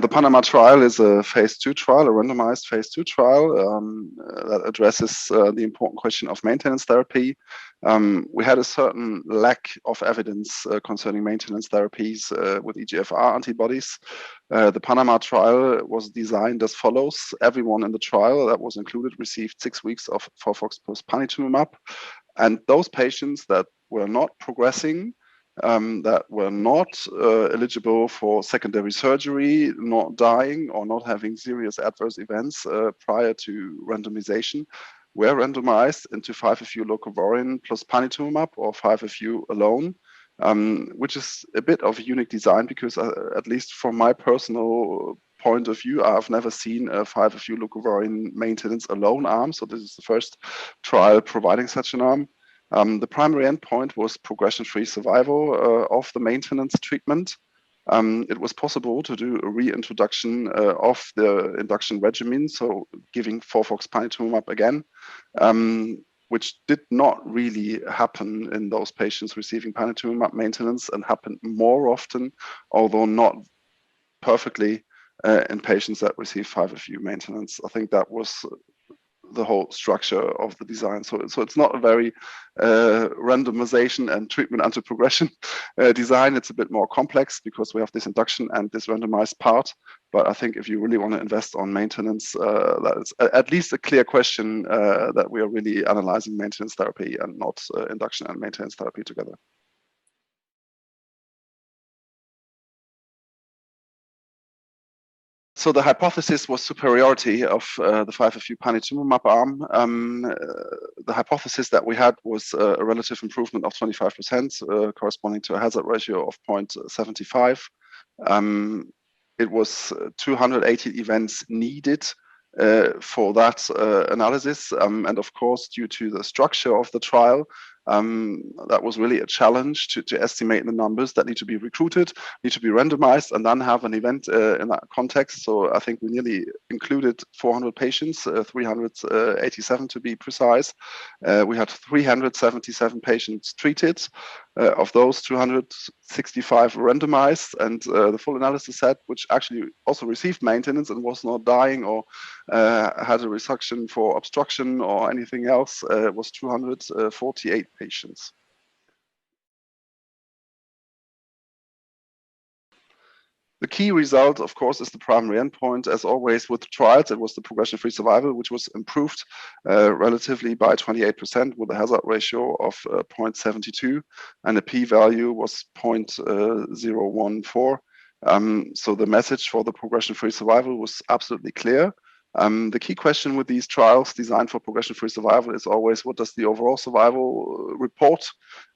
The PANAMA trial is a phase 2 trial, a randomized phase 2 trial that addresses the important question of maintenance therapy. We had a certain lack of evidence concerning maintenance therapies with EGFR antibodies. The PANAMA trial was designed as follows. Everyone in the trial that was included received 6 weeks of FOLFOX plus panitumumab. And those patients that were not progressing, that were not eligible for secondary surgery, not dying or not having serious adverse events prior to randomization, were randomized into 5-FU Leucovorin plus panitumumab or 5-FU alone, which is a bit of a unique design because at least from my personal point of view, I've never seen a 5-FU Leucovorin maintenance alone arm. So this is the first trial providing such an arm. The primary endpoint was progression-free survival of the maintenance treatment. It was possible to do a reintroduction of the induction regimen, so giving FOLFOX panitumumab again, which did not really happen in those patients receiving panitumumab maintenance and happened more often, although not perfectly, in patients that receive 5-FU maintenance. I think that was the whole structure of the design. So it's not a very randomization and treatment unto progression design. It's a bit more complex because we have this induction and this randomized part. But I think if you really want to invest on maintenance, that is at least a clear question that we are really analyzing maintenance therapy and not induction and maintenance therapy together. So the hypothesis was superiority of the 5-FU panitumumab arm. The hypothesis that we had was a relative improvement of 25%, corresponding to a hazard ratio of 0.75. It was 280 events needed for that analysis. And of course, due to the structure of the trial, that was really a challenge to estimate the numbers that need to be recruited, need to be randomized, and then have an event in that context. So I think we nearly included 400 patients, 387 to be precise. We had 377 patients treated. Of those, 265 randomized, and the full analysis set, which actually also received maintenance and was not dying or had a resection for obstruction or anything else, was 248 patients. The key result, of course, is the primary endpoint. As always with trials, it was the progression-free survival, which was improved relatively by 28% with a hazard ratio of 0.72, and the p-value was 0.014. So the message for the progression-free survival was absolutely clear. The key question with these trials designed for progression-free survival is always, what does the overall survival report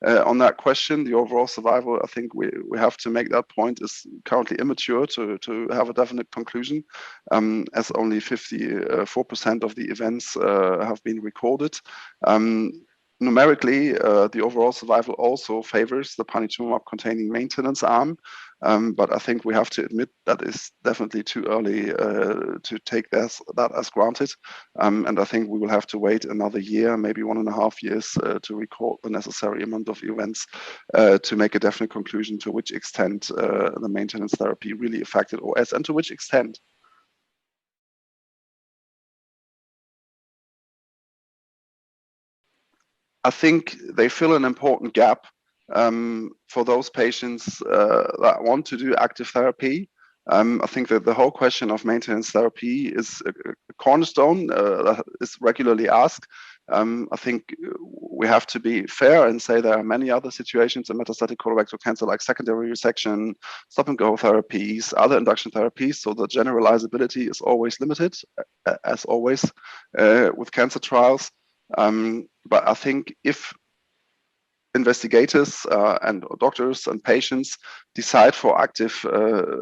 on that question? The overall survival, I think we have to make that point, is currently immature to have a definite conclusion, as only 54% of the events have been recorded. Numerically, the overall survival also favors the panitumumab containing maintenance arm, but I think we have to admit that is definitely too early to take that as granted, and I think we will have to wait another year, maybe 1.5 years, to record the necessary amount of events to make a definite conclusion to which extent the maintenance therapy really affected OS and to which extent. I think they fill an important gap for those patients that want to do active therapy. I think that the whole question of maintenance therapy is a cornerstone that is regularly asked. I think we have to be fair and say there are many other situations in metastatic colorectal cancer, like secondary resection, stop-and-go therapies, other induction therapies. So the generalizability is always limited, as always with cancer trials. But I think if investigators and doctors and patients decide for active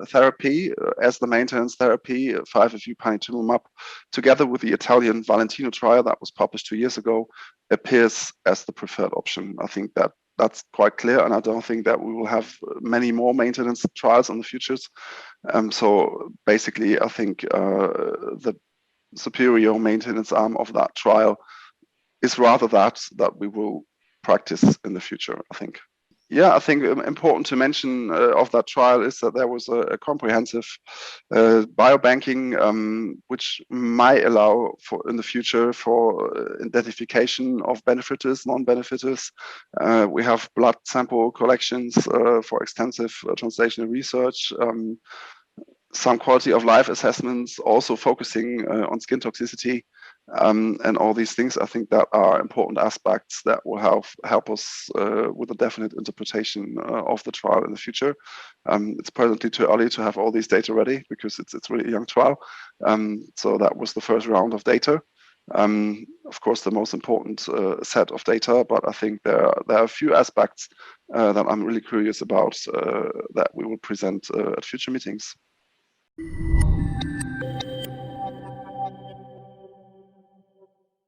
therapy as the maintenance therapy, 5-FU panitumumab, together with the Italian Valentino trial that was published 2 years ago, appears as the preferred option. I think that's quite clear, and I don't think that we will have many more maintenance trials in the futures. So basically, I think the superior maintenance arm of that trial is rather that we will practice in the future, I think. Yeah, I think important to mention of that trial is that there was a comprehensive biobanking, which might allow for in the future for identification of benefiters, non-benefiters. We have blood sample collections for extensive translational research. Some quality of life assessments, also focusing on skin toxicity, and all these things. I think that are important aspects that will help us with a definite interpretation of the trial in the future. It's presently too early to have all these data ready because it's really a young trial. So that was the first round of data. Of course, the most important set of data, but I think there are a few aspects that I'm really curious about that we will present at future meetings.